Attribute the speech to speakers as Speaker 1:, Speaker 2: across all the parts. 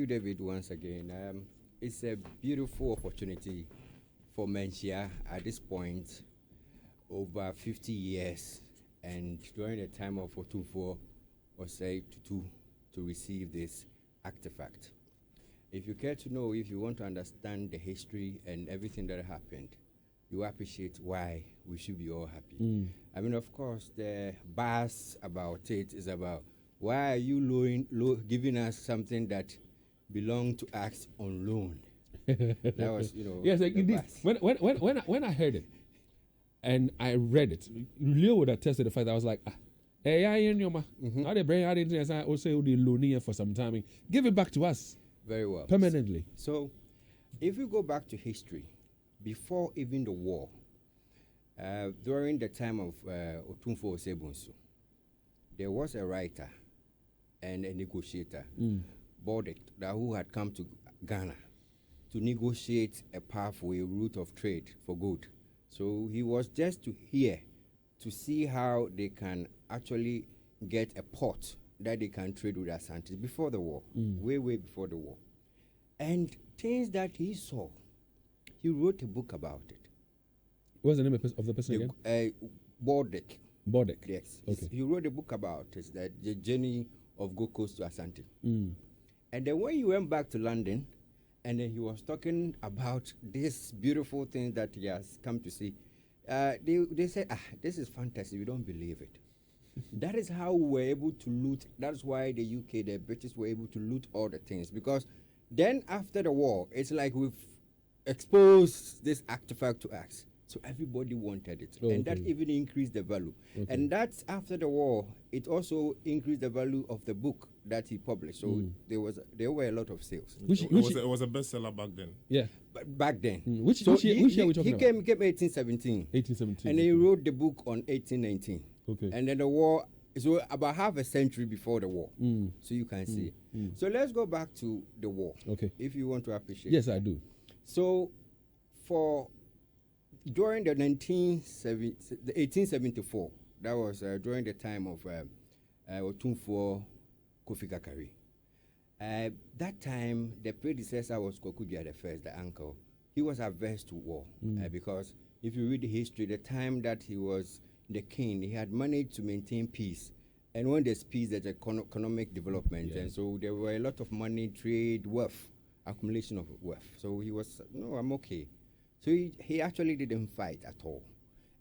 Speaker 1: David, once again. It's a beautiful opportunity for Menchia at this point, over 50 years, and during the time of Otumfuo Osei to receive this artifact. If you care to know, if you want to understand the history and everything that happened, you appreciate why we should be all happy. I mean, of course, the buzz about it is about why are you giving us something that belonged to us on loan? That was,
Speaker 2: Yes, like indeed. When I heard it and I read it, Leo would attest to the fact that I was like, hey, now they bring out into I also the loan here for some time. Give it back to us.
Speaker 1: Very well.
Speaker 2: Permanently.
Speaker 1: So, if you go back to history, before even the war, during the time of Otumfuo Osei Bonsu, there was a writer and a negotiator, Bordick, who had come to Ghana to negotiate a pathway, a route of trade for good. So he was just here to see how they can actually get a port that they can trade with Asante before the war, way before the war. And things that he saw, he wrote a book about it.
Speaker 2: What's the name of the person again?
Speaker 1: Bordick.
Speaker 2: Bordick.
Speaker 1: Yes.
Speaker 2: Okay.
Speaker 1: He wrote a book about it, that the journey of Gold Coast to Asante. And then when he went back to London, and then he was talking about this beautiful thing that he has come to see, they said, this is fantasy, we don't believe it. That is how we were able to loot. That's why the UK, the British were able to loot all the things. Because then after the war, it's like we've exposed this artifact to us. So everybody wanted it. And that even increased the value. And that's after the war, it also increased the value of the book that he published. So there were a lot of sales.
Speaker 3: It was a bestseller back then.
Speaker 2: Yeah.
Speaker 1: Back then.
Speaker 2: Which year are we talking about?
Speaker 1: He came 1817.
Speaker 2: 1817.
Speaker 1: And he wrote the book on 1819.
Speaker 2: Okay.
Speaker 1: And then the war, so about half a century before the war. So you can see. So let's go back to the war.
Speaker 2: Okay.
Speaker 1: If you want to appreciate.
Speaker 2: Yes, I do.
Speaker 1: So during the 1874, that was during the time of Otumfuo Kofi Kakari. That time, the predecessor was Kokudia the First, the uncle. He was averse to war because if you read the history, the time that he was the king, he had managed to maintain peace. And when there's peace, there's economic development. And so there were a lot of money, trade, wealth, accumulation of wealth. So he was, no, I'm okay. So he actually didn't fight at all.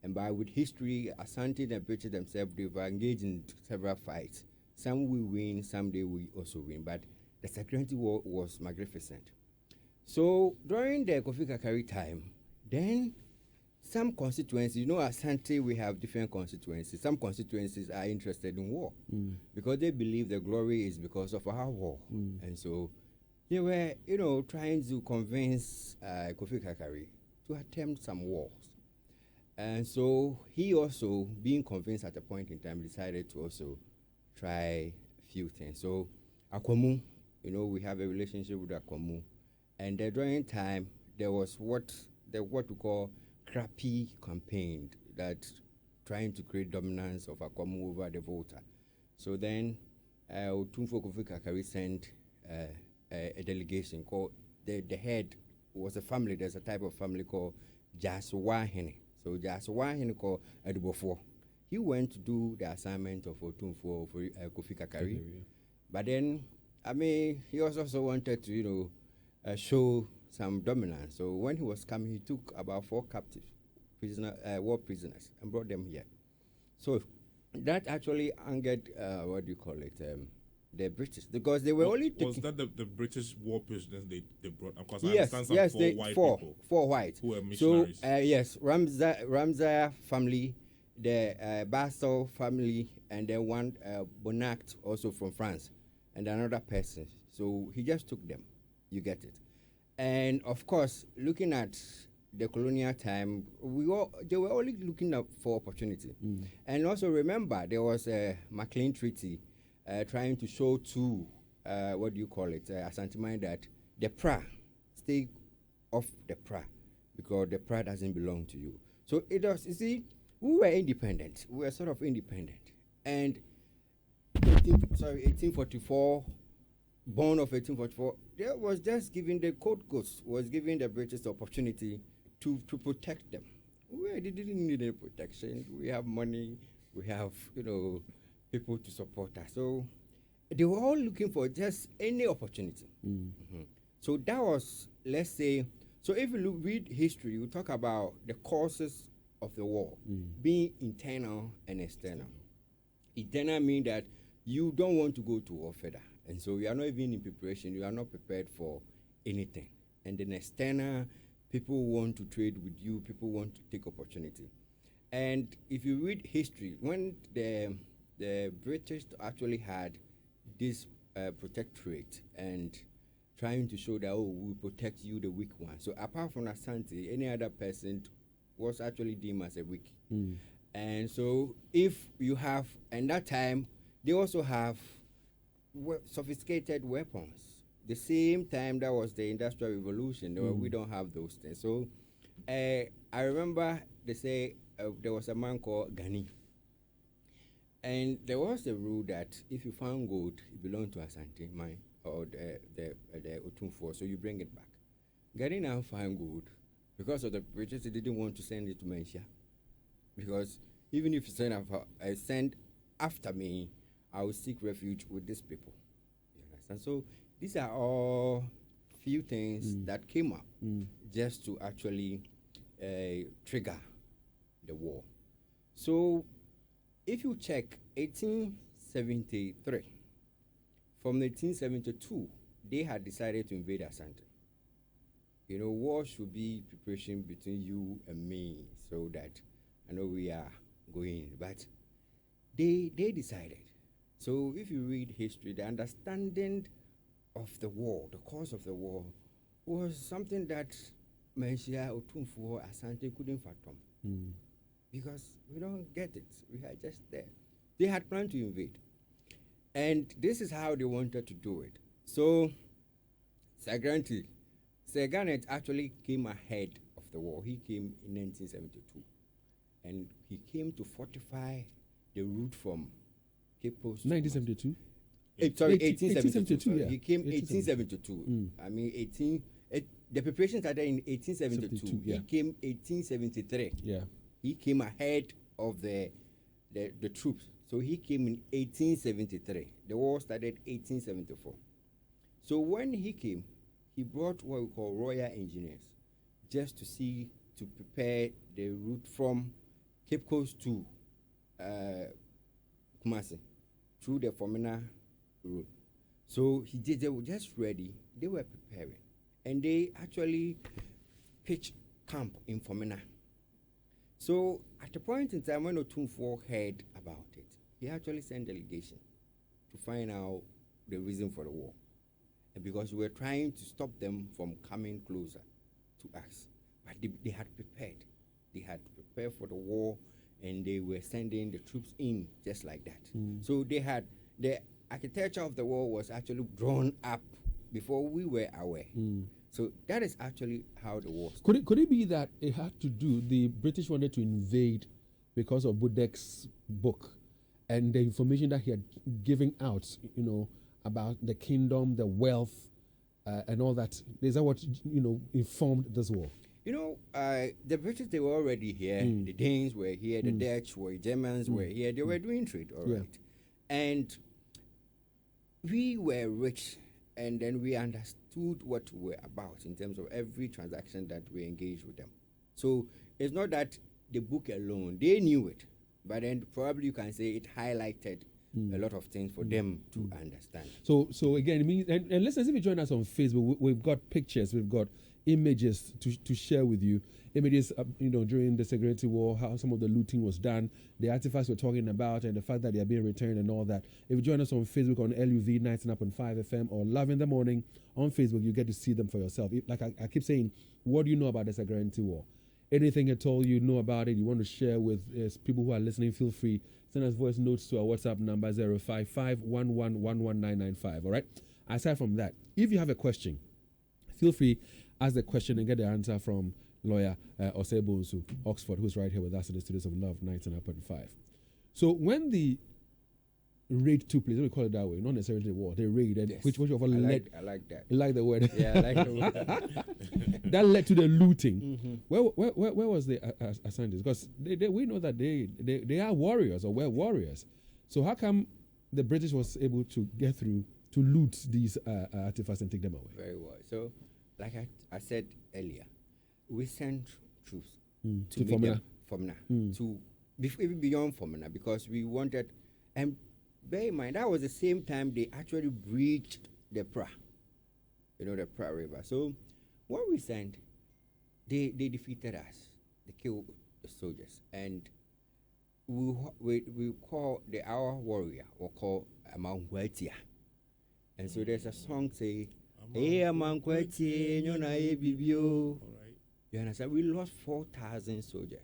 Speaker 1: And with history, Asante and the British themselves, they were engaged in several fights. Some we win, some they will also win. But the Sagranti War was magnificent. So during the Kofi Kakari time, then some constituencies, Asante, we have different constituencies. Some constituencies are interested in war because they believe the glory is because of our war. And so they were, trying to convince Kofi Kakari to attempt some wars. And so he also, being convinced at a point in time, decided to also try a few things. So Akwamu, we have a relationship with Akwamu. And during time, there was what we call crappy campaign that trying to create dominance of Akwamu over the Volta. So then Otumfuo Kofi Kakari sent a delegation called, the head was a family. There's a type of family called Jaswahene. So Jaswahene called Edubofo. He went to do the assignment of Otumfuo for Kofi Kakari. But then, he also wanted to, show some dominance. So when he was coming, he took about 4 captive war prisoners and brought them here. So that actually angered, the British, because they were only taking...
Speaker 3: Was that the British war prisoners they brought? Of course,
Speaker 1: yes,
Speaker 3: I understand some white people.
Speaker 1: 4 white.
Speaker 3: Who were missionaries.
Speaker 1: So, yes, Ramza family, the Basel family, and then one Bonnac also from France, and another person. So he just took them. You get it. And, of course, looking at the colonial time, they were only looking up for opportunity. And also remember, there was a McLean Treaty trying to show to, Asante that the pra, stay off the pra, because the pra doesn't belong to you. So it was, you see, we were independent. We were sort of independent. And 1844, born of 1844, there was just giving the Code Coast was giving the British the opportunity to protect them. They didn't need any protection. We have money, we have people to support us. So they were all looking for just any opportunity. So that was, let's say, so if you read history, you talk about the causes of the war being internal and external. Internal means that you don't want to go to war further, and so you are not even in preparation. You are not prepared for anything. And then external, people want to trade with you. People want to take opportunity. And if you read history, when the British actually had this protectorate and trying to show that, we protect you, the weak one. So apart from Asante, any other person was actually deemed as a weak. And so if you have, and that time, they also have sophisticated weapons. The same time that was the Industrial Revolution, we don't have those things. So I remember they say there was a man called Gani. And there was a rule that if you found gold, it belonged to Asante mine or the Otumfuo, so you bring it back. Gani now found gold because of the British. They didn't want to send it to Menchia, because even if you send after me, I will seek refuge with these people. You understand? So these are all few things that came up just to actually trigger the war. So if you check 1873, from 1872, they had decided to invade Asante. War should be preparation between you and me, so that I know we are going. But they decided. So if you read history, the understanding of the war, the cause of the war, was something that Menchia, Otumfuo, Asante couldn't fathom. Because we don't get it. We are just there. They had planned to invade. And this is how they wanted to do it. So Sagranti actually came ahead of the war. He came in 1972. And he came to fortify the route from Cape Coast.
Speaker 2: 1972?
Speaker 1: Sorry, 1872.
Speaker 2: Yeah.
Speaker 1: He came 1872. I mean, the preparation started in 1872.
Speaker 2: Yeah.
Speaker 1: He came 1873.
Speaker 2: Yeah.
Speaker 1: He came ahead of the troops. So he came in 1873. The war started 1874. So when he came, he brought what we call royal engineers, just to prepare the route from Cape Coast to Kumasi through the Fomena road. So they were just ready. They were preparing, and they actually pitched camp in Fomena. So at the point in time when Otumfuo heard about it, he actually sent delegation to find out the reason for the war. And because we were trying to stop them from coming closer to us. But they had prepared. They had prepared for the war, and they were sending the troops in just like that. So they had, the architecture of the war was actually drawn up before we were aware. So that is actually how the war started.
Speaker 2: Could it be that it had to do, the British wanted to invade because of Budek's book and the information that he had given out, about the kingdom, the wealth, and all that? Is that what, informed this war?
Speaker 1: The British, they were already here. The Danes were here. The Dutch were, Germans were here. They were doing trade, all right. And we were rich, and then we understood what we're about in terms of every transaction that we engaged with them. So it's not that the book alone, they knew it, but then probably you can say it highlighted a lot of things for them to understand.
Speaker 2: So again, it means, and listeners, if you join us on Facebook, we've got pictures, we've got images to share with you. Images, during the Sagranti War, how some of the looting was done, the artifacts we're talking about, and the fact that they are being returned and all that. If you join us on Facebook on LUV 99.5 FM or Love in the Morning on Facebook, you get to see them for yourself. Like I keep saying, what do you know about the Sagranti War? Anything at all you know about it, you want to share with people who are listening, feel free. Send us voice notes to our WhatsApp number 055-1111-995. All right? Aside from that, if you have a question, feel free, ask the question and get the answer from Lawyer Osei Bonsu, Oxford, who's right here with us in the studios of Love 99.5. So when the raid took place. Let me call it that way. Not necessarily the war. They raid, and
Speaker 1: Yes.
Speaker 2: which of all led.
Speaker 1: I like that.
Speaker 2: You like the word?
Speaker 1: Yeah, I like the word.
Speaker 2: That led to the looting.
Speaker 1: Mm-hmm.
Speaker 2: Where was the Asantes? Because we know that they are warriors or were warriors. So how come the British was able to get through to loot these artifacts and take them away?
Speaker 1: Very well. So, like I said earlier, we sent troops
Speaker 2: To
Speaker 1: meet them
Speaker 2: Fomena.
Speaker 1: to even beyond Fomena, because we wanted, and bear in mind that was the same time they actually breached the Pra, the Pra River. So what we sent, they defeated us, they killed the soldiers, and we call our warrior, or call Amankwetia. And so there's a song say, "Hey Amankwetia, nyona ye bibio."
Speaker 3: Alright.
Speaker 1: You understand? We lost 4,000 soldiers.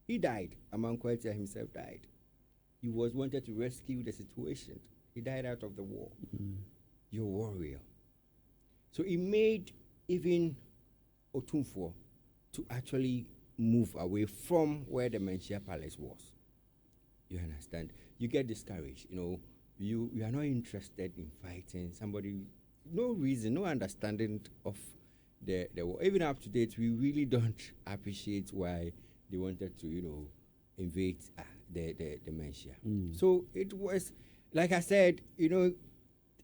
Speaker 1: He died. Amankwetia himself died. He was wanted to rescue the situation. He died out of the war. Your warrior. So it made even Otumfuo to actually move away from where the Menchia Palace was. You understand? You get discouraged. You are not interested in fighting somebody. No reason, no understanding of the war. Even up to date, we really don't appreciate why they wanted to, invade the Menchia. So it was, like I said, in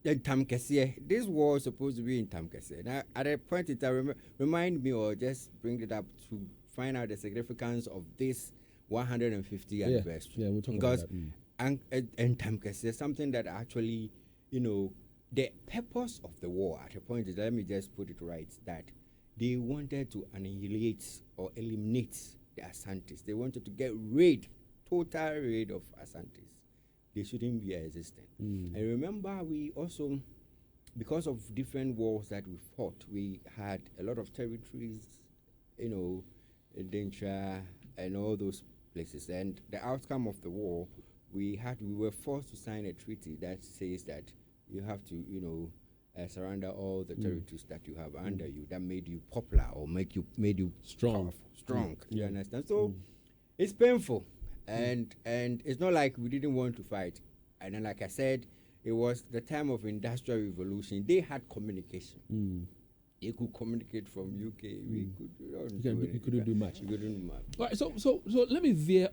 Speaker 1: Tamkese. This war was supposed to be in Tamkese. Now, at a point in time, remind me or just bring it up to find out the significance of this 150th anniversary.
Speaker 2: Yeah, we'll talk
Speaker 1: because
Speaker 2: about that.
Speaker 1: And Tamkese, something that actually, the purpose of the war at a point is, let me just put it right, that they wanted to annihilate or eliminate the Asantes. They wanted to get total rid of Asantes. They shouldn't be existent. And remember, we also, because of different wars that we fought, we had a lot of territories, Dentra and all those places. And the outcome of the war, we were forced to sign a treaty that says that you have to, surrender all the territories that you have under you, that made you popular or made you
Speaker 2: Strong.
Speaker 1: strong. You understand? So it's painful, and it's not like we didn't want to fight. And then, like I said, it was the time of Industrial Revolution. They had communication. They could communicate from UK. We could.
Speaker 2: You couldn't do much.
Speaker 1: We couldn't do much.
Speaker 2: All right, so let me veer